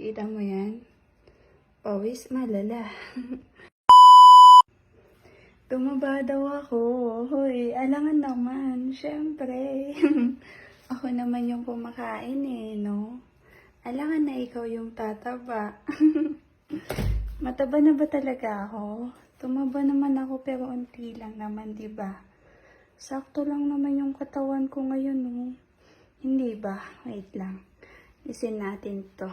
Kita mo yan? Pawis malala. Tumaba daw ako. Hoy, alangan naman. Siyempre. Ako naman yung kumakain no? Alangan na ikaw yung tataba. Mataba na ba talaga ako? Tumaba naman ako pero unti lang naman, di ba? Sakto lang naman yung katawan ko ngayon, no? Hindi ba? Wait lang. Isin natin to.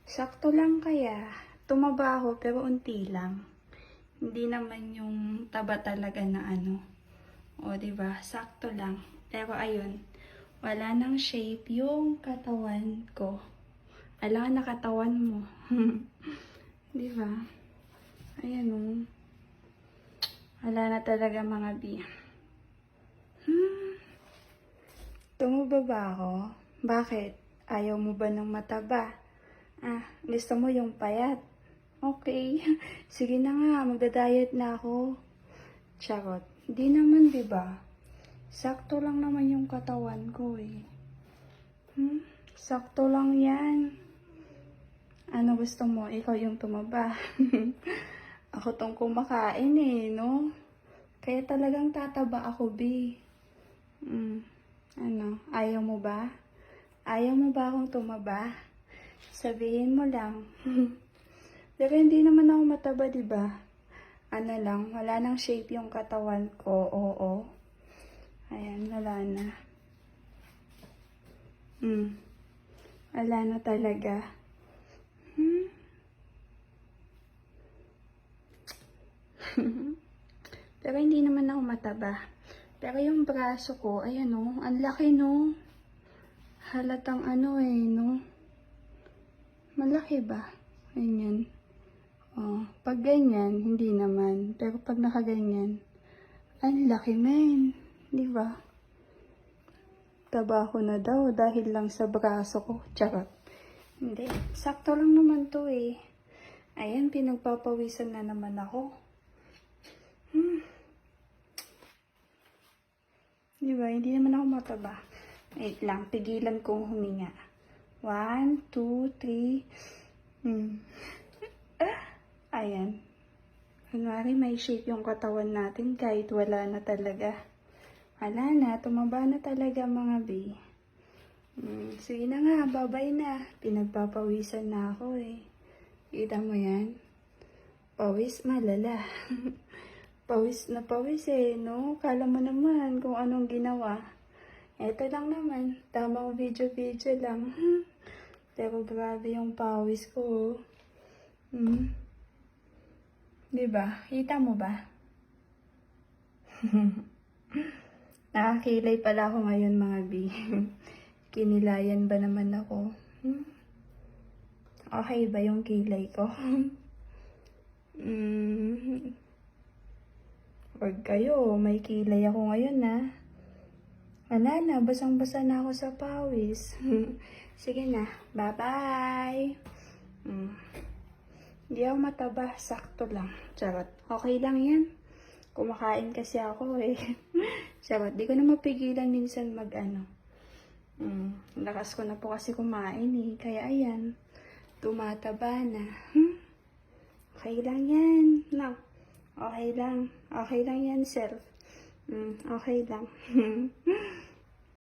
Sakto lang kaya. Tumaba ako pero unti lang. Hindi naman yung taba talaga na ano. O, di ba? Sakto lang. Pero ayun, wala nang shape yung katawan ko. Alam na katawan mo. Di ba? Ayan o. Wala na talaga mga bi. Tumaba ba ako? Bakit? Ayaw mo ba ng mataba? Gusto mo yung payat? Okay. Sige na nga, magda-diet na ako. Charot. Di naman, di ba? Sakto lang naman yung katawan ko eh. Sakto lang yan. Ano gusto mo? Ikaw yung tumaba. Ako tong kumakain no? Kaya talagang tataba ako, bi. Ano? Ayaw mo ba? Ayaw mo ba akong tumaba? Sabihin mo lang. Pero hindi naman ako mataba, di ba? Ano lang, wala nang shape yung katawan ko. Oo. Ayan, wala na. Wala na talaga. Pero hindi naman ako mataba. Pero yung braso ko, ayan no, ang laki no. Halatang ano no. Malaki ba? Ganyan. Pag ganyan, hindi naman. Pero pag nakaganyan, ang laki men. Di ba? Taba ko na daw dahil lang sa braso ko. Charot. Hindi. Sakto lang naman to eh. Ayan, pinagpapawisan na naman ako. Di ba? Hindi naman ako mataba. Wait lang. Pigilan kong huminga. 1, 2, 3. Ayan. Kunwari may shape yung katawan natin kahit wala na talaga. Wala na. Tumaba na talaga mga bi. Sige na nga. Babay na. Pinagpapawisan na ako eh. Kita mo yan? Pawis malala. Pawis na pawis no? Kala mo naman kung anong ginawa. Eto lang naman. Tamang video-video lang. Pero grabe yung pawis ko. Diba? Kita mo ba? Nakakilay pala ako ngayon mga bi. Kinilayan ba naman ako? Okay ba yung kilay ko? Huwag kayo, may kilay ako ngayon Wala na, basang-basa na ako sa pawis. Sige na, bye-bye. Hindi ako mataba, sakto lang. Charot, okay lang yan. Kumakain kasi ako eh. Charot, di ko na mapigilan minsan lakas ko na po kasi kumain eh. Kaya ayan, tumataba na. Okay lang yan. No. Okay lang. Okay lang yan, self. Okay lang.